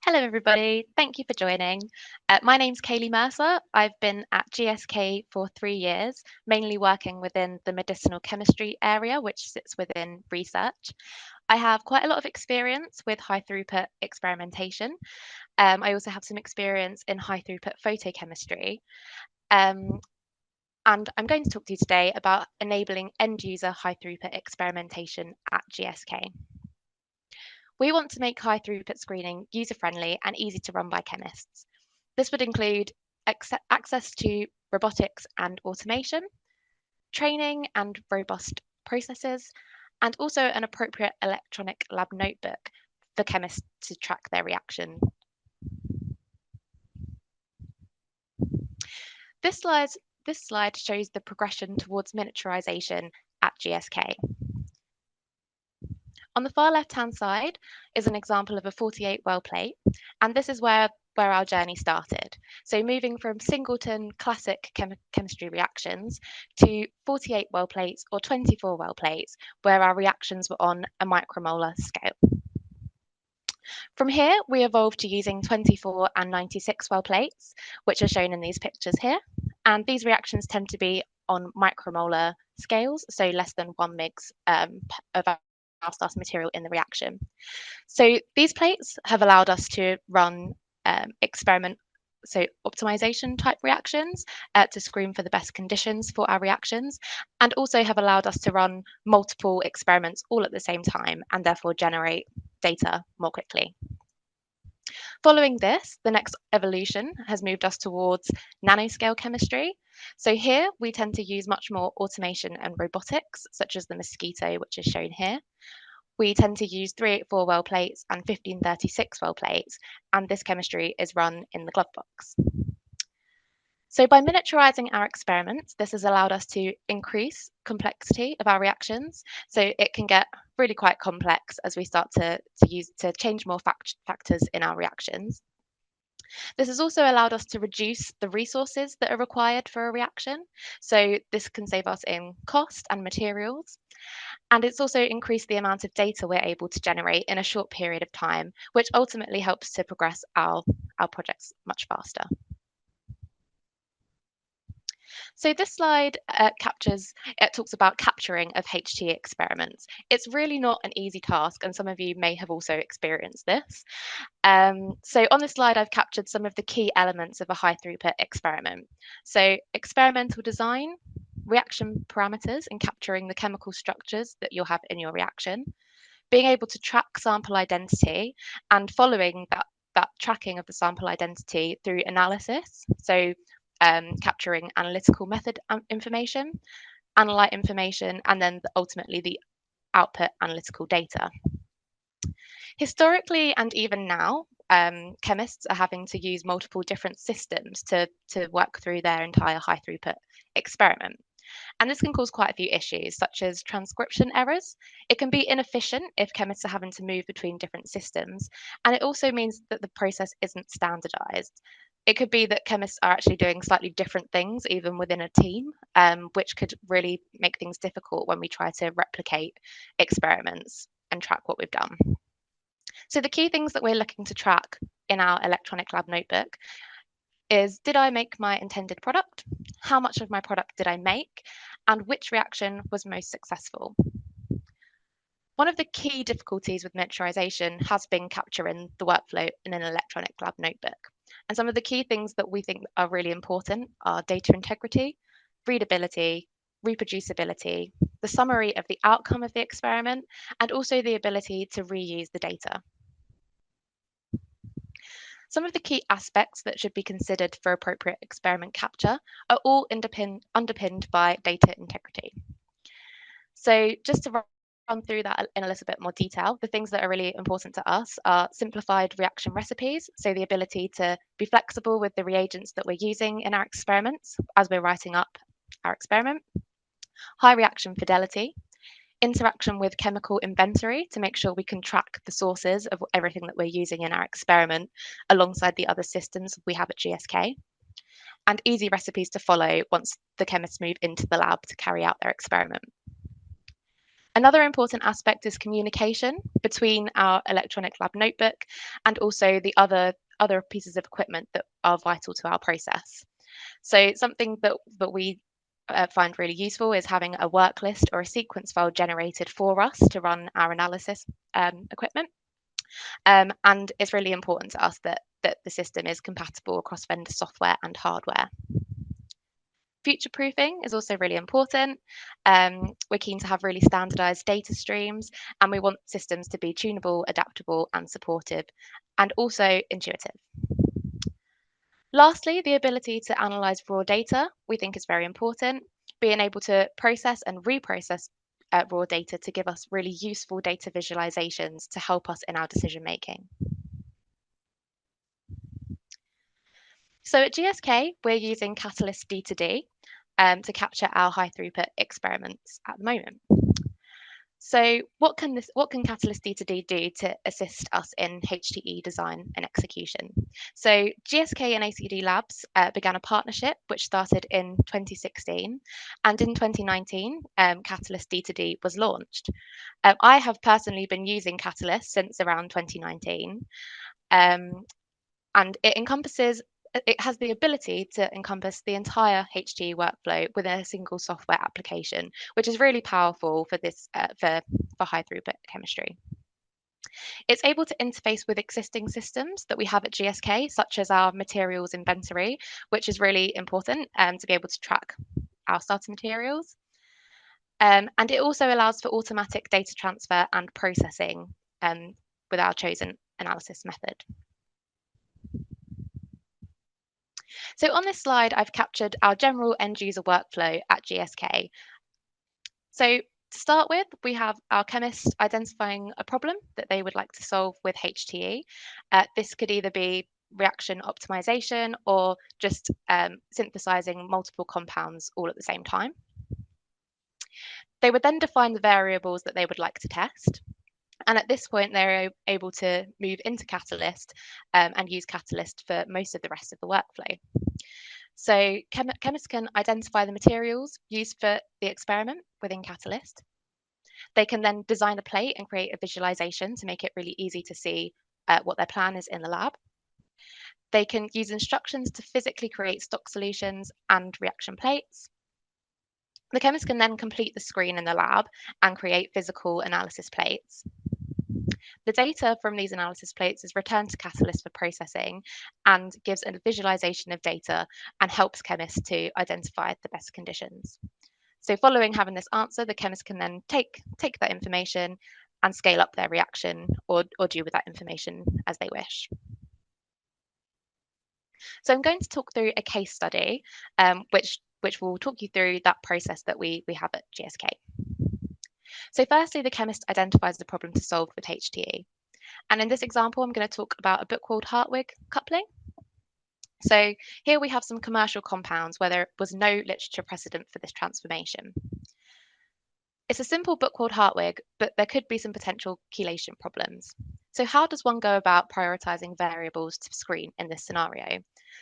Hello, everybody. Thank you for joining. My name's Kayleigh Mercer. I've been at GSK for 3 years, mainly working within the medicinal chemistry area, which sits within research. I have quite a lot of experience with high throughput experimentation. I also have some experience in high throughput photochemistry. Um, and I'm going to talk to you today about enabling end user high throughput experimentation at GSK. We want to make high throughput screening user-friendly and easy to run by chemists. This would include access to robotics and automation, training and robust processes, and also an appropriate electronic lab notebook for chemists to track their reaction. This slide shows the progression towards miniaturization at GSK. On the far left-hand side is an example of a 48 well plate, and this is where our journey started. So moving from singleton classic chemistry reactions to 48 well plates or 24 well plates, where our reactions were on a micromolar scale. From here, we evolved to using 24 and 96 well plates, which are shown in these pictures here. And these reactions tend to be on micromolar scales, so less than 1 mg of our starting material in the reaction. So these plates have allowed us to run optimization type reactions to screen for the best conditions for our reactions, and also have allowed us to run multiple experiments all at the same time and therefore generate data more quickly. Following this, the next evolution has moved us towards nanoscale chemistry. So here we tend to use much more automation and robotics, such as the mosquito, which is shown here. We tend to use 384 well plates and 1536 well plates, and this chemistry is run in the glove box. So by miniaturizing our experiments, this has allowed us to increase complexity of our reactions. So it can get really quite complex as we start to change more factors in our reactions. This has also allowed us to reduce the resources that are required for a reaction. So this can save us in cost and materials. And it's also increased the amount of data we're able to generate in a short period of time, which ultimately helps to progress our projects much faster. So this slide talks about capturing of HTE experiments. It's really not an easy task, and some of you may have also experienced this. So on this slide, I've captured some of the key elements of a high throughput experiment. So experimental design, reaction parameters and capturing the chemical structures that you'll have in your reaction, being able to track sample identity and following that tracking of the sample identity through analysis. So capturing analytical method information, analyte information, and then ultimately the output analytical data. Historically, and even now, chemists are having to use multiple different systems to work through their entire high throughput experiment. And this can cause quite a few issues, such as transcription errors. It can be inefficient if chemists are having to move between different systems. And it also means that the process isn't standardized. It could be that chemists are actually doing slightly different things, even within a team, which could really make things difficult when we try to replicate experiments and track what we've done. So the key things that we're looking to track in our electronic lab notebook is, did I make my intended product? How much of my product did I make? And which reaction was most successful? One of the key difficulties with miniaturization has been capturing the workflow in an electronic lab notebook. And some of the key things that we think are really important are data integrity, readability, reproducibility, the summary of the outcome of the experiment, and also the ability to reuse the data. Some of the key aspects that should be considered for appropriate experiment capture are all underpinned by data integrity. So just to run through that in a little bit more detail, the things that are really important to us are simplified reaction recipes, so the ability to be flexible with the reagents that we're using in our experiments as we're writing up our experiment, high reaction fidelity, interaction with chemical inventory to make sure we can track the sources of everything that we're using in our experiment alongside the other systems we have at GSK, and easy recipes to follow once the chemists move into the lab to carry out their experiment. Another important aspect is communication between our electronic lab notebook and also the other pieces of equipment that are vital to our process. So something that we find really useful is having a work list or a sequence file generated for us to run our analysis equipment. And it's really important to us that the system is compatible across vendor software and hardware. Future proofing is also really important. We're keen to have really standardized data streams, and we want systems to be tunable, adaptable, and supportive, and also intuitive. Lastly, the ability to analyze raw data we think is very important. Being able to process and reprocess raw data to give us really useful data visualizations to help us in our decision making. So at GSK, we're using Katalyst D2D to capture our high throughput experiments at the moment. So what can Katalyst D2D do to assist us in HTE design and execution? So GSK and ACDLabs began a partnership which started in 2016, and in 2019, Katalyst D2D was launched. I have personally been using Katalyst since around 2019, and it has the ability to encompass the entire HTE workflow within a single software application, which is really powerful for this for high throughput chemistry. It's able to interface with existing systems that we have at GSK, such as our materials inventory, which is really important to be able to track our starting materials. And it also allows for automatic data transfer and processing with our chosen analysis method. So on this slide, I've captured our general end user workflow at GSK. So to start with, we have our chemists identifying a problem that they would like to solve with HTE. This could either be reaction optimization or just synthesizing multiple compounds all at the same time. They would then define the variables that they would like to test. And at this point, they're able to move into Katalyst and use Katalyst for most of the rest of the workflow. So chemists can identify the materials used for the experiment within Katalyst. They can then design a plate and create a visualization to make it really easy to see what their plan is in the lab. They can use instructions to physically create stock solutions and reaction plates. The chemist can then complete the screen in the lab and create physical analysis plates. The data from these analysis plates is returned to Katalyst for processing and gives a visualization of data and helps chemists to identify the best conditions. So following having this answer, the chemist can then take that information and scale up their reaction or do with that information as they wish. So I'm going to talk through a case study, which will talk you through that process that we have at GSK. So firstly, the chemist identifies the problem to solve with HTE. And in this example, I'm going to talk about a Buchwald-Hartwig coupling. So here we have some commercial compounds where there was no literature precedent for this transformation. It's a simple Buchwald-Hartwig, but there could be some potential chelation problems. So how does one go about prioritizing variables to screen in this scenario?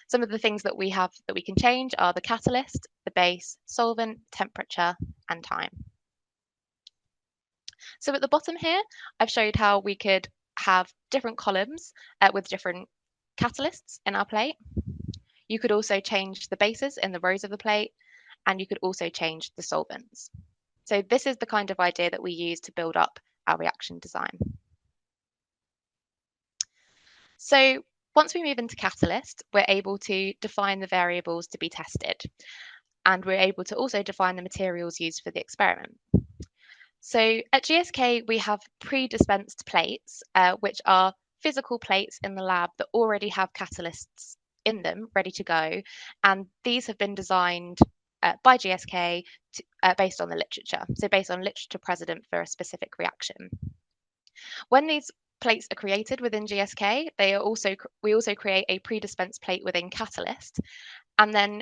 Some of the things that we have that we can change are the catalyst, the base, solvent, temperature, and time. So at the bottom here, I've showed how we could have different columns with different catalysts in our plate. You could also change the bases in the rows of the plate, and you could also change the solvents. So this is the kind of idea that we use to build up our reaction design. So once we move into Katalyst, we're able to define the variables to be tested, and we're able to also define the materials used for the experiment. So at GSK, we have pre-dispensed plates, which are physical plates in the lab that already have catalysts in them ready to go. And these have been designed by GSK based on the literature, so based on literature precedent for a specific reaction. When these plates are created within GSK, we also create a pre-dispensed plate within Katalyst, and then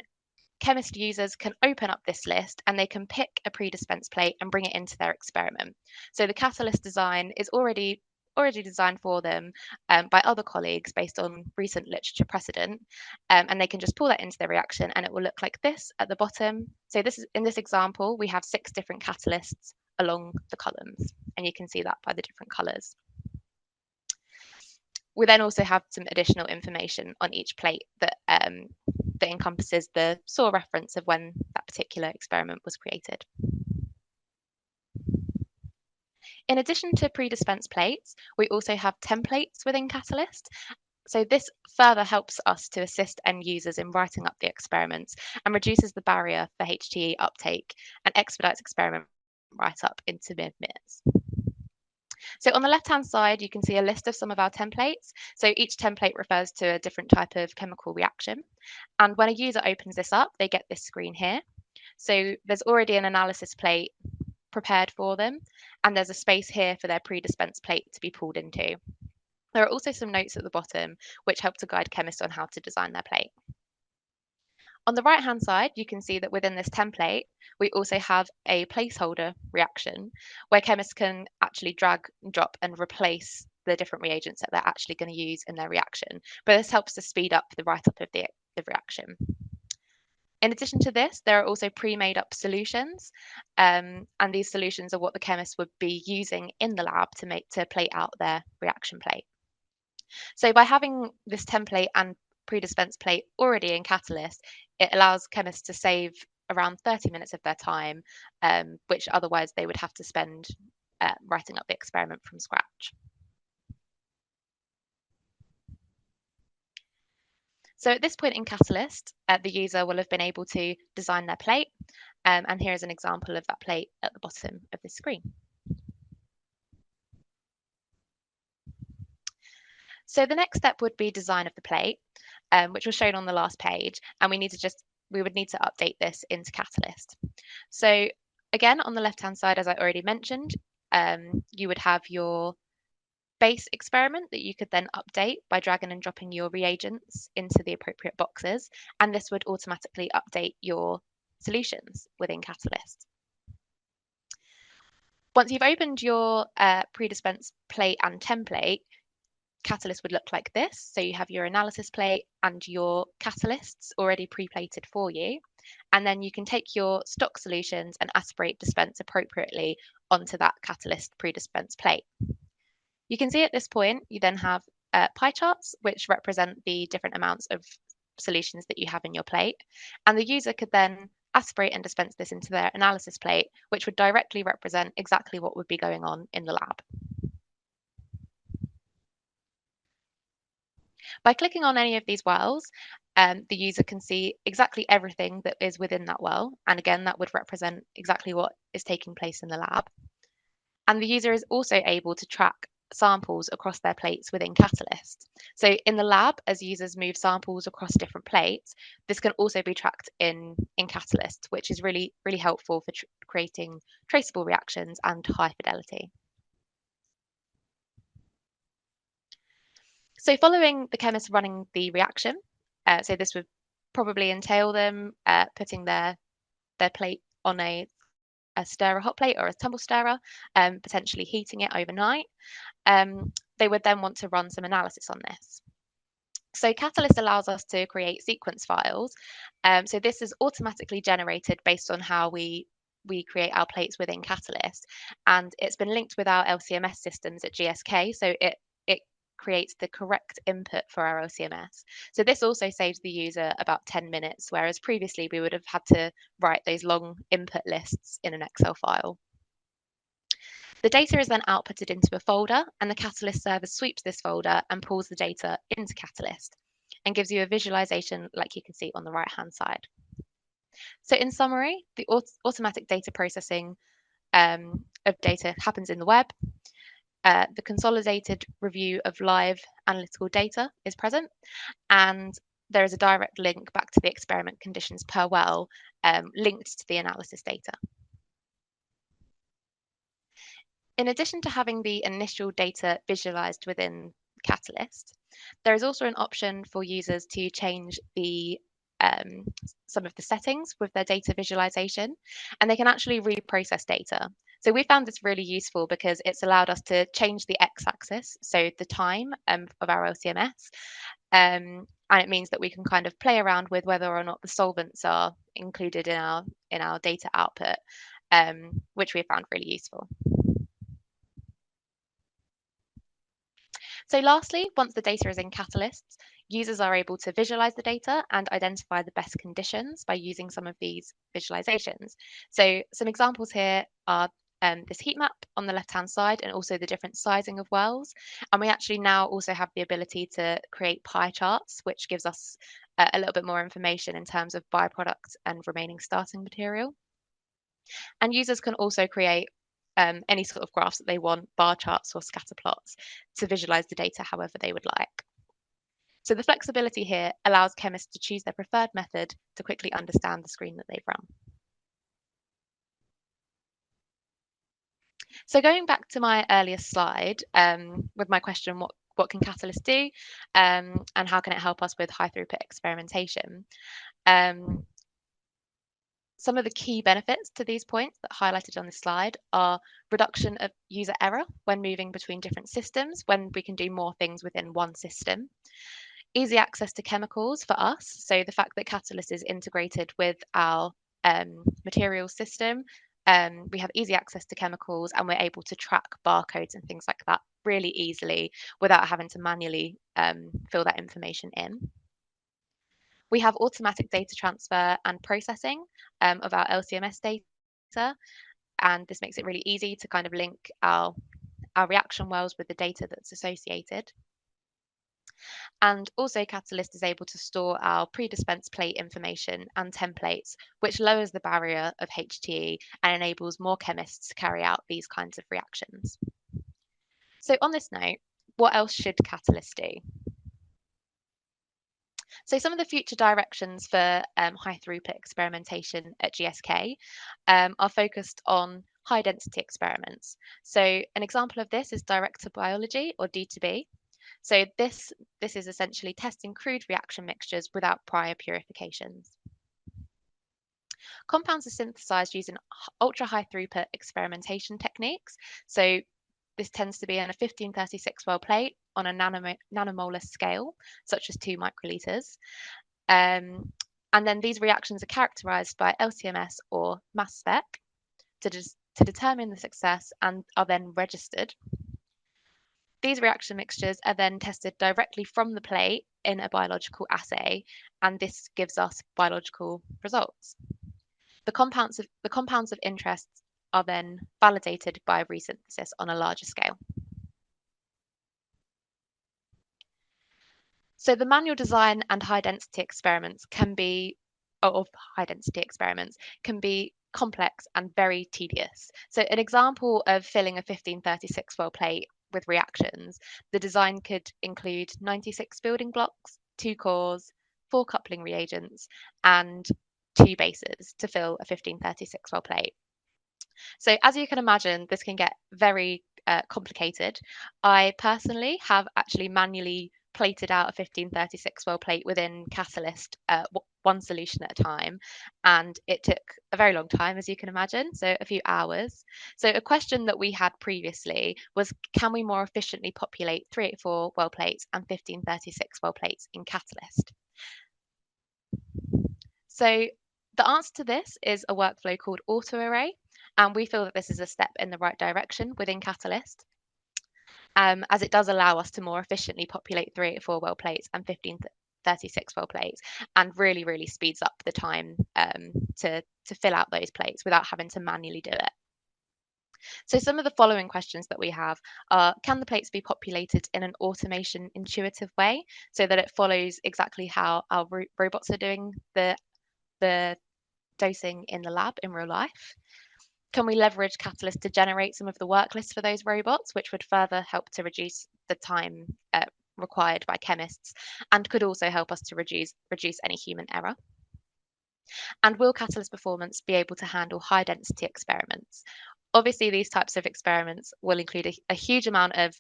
chemist users can open up this list and they can pick a pre-dispensed plate and bring it into their experiment. So the Katalyst design is already designed for them by other colleagues based on recent literature precedent, and they can just pull that into their reaction and it will look like this at the bottom. So in this example, we have 6 different catalysts along the columns, and you can see that by the different colours. We then also have some additional information on each plate that encompasses the SOR reference of when that particular experiment was created. In addition to pre-dispensed plates, we also have templates within Katalyst. So this further helps us to assist end users in writing up the experiments and reduces the barrier for HTE uptake and expedites experiment write-up into mere minutes. So on the left-hand side, you can see a list of some of our templates. So each template refers to a different type of chemical reaction. And when a user opens this up, they get this screen here. So there's already an analysis plate prepared for them, and there's a space here for their pre-dispensed plate to be pulled into. There are also some notes at the bottom which help to guide chemists on how to design their plate. On the right-hand side, you can see that within this template, we also have a placeholder reaction where chemists can actually drag and drop and replace the different reagents that they're actually going to use in their reaction. But this helps to speed up the write-up of the reaction. In addition to this, there are also pre-made up solutions, and these solutions are what the chemists would be using in the lab to plate out their reaction plate. So by having this template and pre-dispensed plate already in Katalyst, it allows chemists to save around 30 minutes of their time, which otherwise they would have to spend writing up the experiment from scratch. So at this point in Katalyst, the user will have been able to design their plate, and here is an example of that plate at the bottom of the screen. So the next step would be design of the plate, which was shown on the last page, and we would need to update this into Katalyst. So again, on the left-hand side, as I already mentioned, you would have your base experiment that you could then update by dragging and dropping your reagents into the appropriate boxes, and this would automatically update your solutions within Katalyst. Once you've opened your pre-dispensed plate and template, Katalyst would look like this. So you have your analysis plate and your catalysts already pre-plated for you. And then you can take your stock solutions and aspirate dispense appropriately onto that Katalyst pre-dispensed plate. You can see at this point, you then have pie charts, which represent the different amounts of solutions that you have in your plate. And the user could then aspirate and dispense this into their analysis plate, which would directly represent exactly what would be going on in the lab. By clicking on any of these wells, the user can see exactly everything that is within that well. And again, that would represent exactly what is taking place in the lab. And the user is also able to track samples across their plates within Katalyst. So in the lab, as users move samples across different plates, this can also be tracked in Katalyst, which is really, really helpful for creating traceable reactions and high fidelity. So following the chemist running the reaction, so this would probably entail them putting their plate on a stirrer hot plate or a tumble stirrer, potentially heating it overnight. They would then want to run some analysis on this. So Katalyst allows us to create sequence files. So this is automatically generated based on how we create our plates within Katalyst, and it's been linked with our LCMS systems at GSK, so it creates the correct input for our LCMS. So this also saves the user about 10 minutes, whereas previously we would have had to write those long input lists in an Excel file. The data is then outputted into a folder, and the Katalyst server sweeps this folder and pulls the data into Katalyst and gives you a visualization like you can see on the right-hand side. So in summary, the automatic data processing of data happens in the web. The consolidated review of live analytical data is present, and there is a direct link back to the experiment conditions per well linked to the analysis data. In addition to having the initial data visualized within Katalyst, there is also an option for users to change some of the settings with their data visualization, and they can actually reprocess data. So we found this really useful because it's allowed us to change the x-axis, so the time of our LCMS, and it means that we can kind of play around with whether or not the solvents are included in our data output. which we have found really useful. So lastly, once the data is in Katalyst, users are able to visualize the data and identify the best conditions by using some of these visualizations. So some examples here are this heat map on the left-hand side and also the different sizing of wells. And we actually now also have the ability to create pie charts, which gives us a little bit more information in terms of byproduct and remaining starting material. And users can also create any sort of graphs that they want, bar charts or scatter plots, to visualize the data however they would like. So the flexibility here allows chemists to choose their preferred method to quickly understand the screen that they've run. So going back to my earlier slide with my question, what can Katalyst do and how can it help us with high throughput experimentation? Some of the key benefits to these points that are highlighted on this slide are reduction of user error when moving between different systems, when we can do more things within one system. Easy access to chemicals for us. So the fact that Katalyst is integrated with our materials system, we have easy access to chemicals and we're able to track barcodes and things like that really easily without having to manually fill that information in. We have automatic data transfer and processing of our LCMS data, and this makes it really easy to kind of link our reaction wells with the data that's associated. And also Katalyst is able to store our pre-dispensed plate information and templates, which lowers the barrier of HTE and enables more chemists to carry out these kinds of reactions. So on this note, what else should Katalyst do? So some of the future directions for high throughput experimentation at GSK are focused on high density experiments. So an example of this is directed biology or D2B. So this is essentially testing crude reaction mixtures without prior purifications. Compounds are synthesized using ultra high throughput experimentation techniques. So this tends to be on a 1536 well plate on a nanomolar scale, such as 2 microliters. And then these reactions are characterized by LCMS or mass spec to determine the success and are then registered. These reaction mixtures are then tested directly from the plate in a biological assay, and this gives us biological results. The compounds of interest are then validated by resynthesis on a larger scale. So the manual design and high density experiments can be complex and very tedious. So an example of filling a 1536 well plate with reactions, the design could include 96 building blocks, 2 cores, 4 coupling reagents, and 2 bases to fill a 1536 well plate. So as you can imagine, this can get very complicated. I personally have actually manually plated out a 1536 well plate within Katalyst, one solution at a time, and it took a very long time, as you can imagine, so a few hours. So a question that we had previously was, can we more efficiently populate 384 well plates and 1536 well plates in Katalyst? So the answer to this is a workflow called autoarray, and we feel that this is a step in the right direction within Katalyst, as it does allow us to more efficiently populate 384 well plates and 1536 well plates, and really, really speeds up the time to fill out those plates without having to manually do it. So some of the following questions that we have are, can the plates be populated in an automation intuitive way so that it follows exactly how our robots are doing the dosing in the lab in real life? Can we leverage Katalyst to generate some of the work lists for those robots, which would further help to reduce the time required by chemists and could also help us to reduce any human error? And will Katalyst performance be able to handle high density experiments? Obviously, these types of experiments will include a huge amount of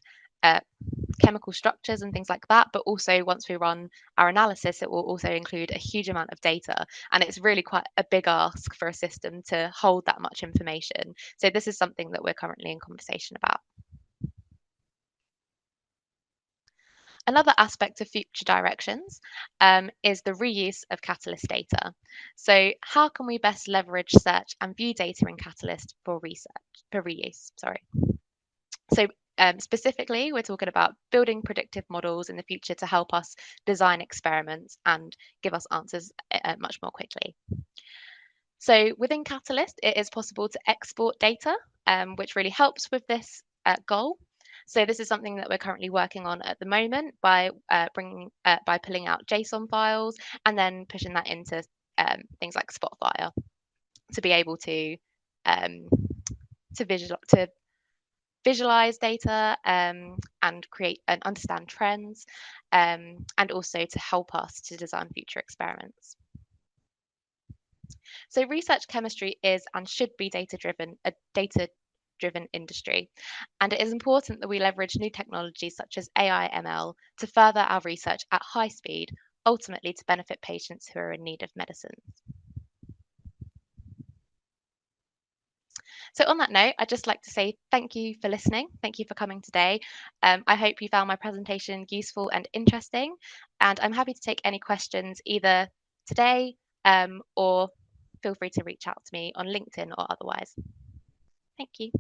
chemical structures and things like that, but also once we run our analysis, it will also include a huge amount of data, and it's really quite a big ask for a system to hold that much information. So this is something that we're currently in conversation about. Another aspect of future directions is the reuse of Katalyst data. So, how can we best leverage search and view data in Katalyst for research, for reuse? Sorry. So, specifically, we're talking about building predictive models in the future to help us design experiments and give us answers much more quickly. So, within Katalyst, it is possible to export data, which really helps with this goal. So this is something that we're currently working on at the moment by by pulling out JSON files and then pushing that into things like Spotfire to be able um, to visualize data and create and understand trends, and also to help us to design future experiments. So research chemistry is and should be a data-driven industry, and it is important that we leverage new technologies such as AI ML to further our research at high speed, ultimately to benefit patients who are in need of medicines. So on that note, I'd just like to say thank you for listening. Thank you for coming today. I hope you found my presentation useful and interesting, and I'm happy to take any questions either today or feel free to reach out to me on LinkedIn or otherwise. Thank you.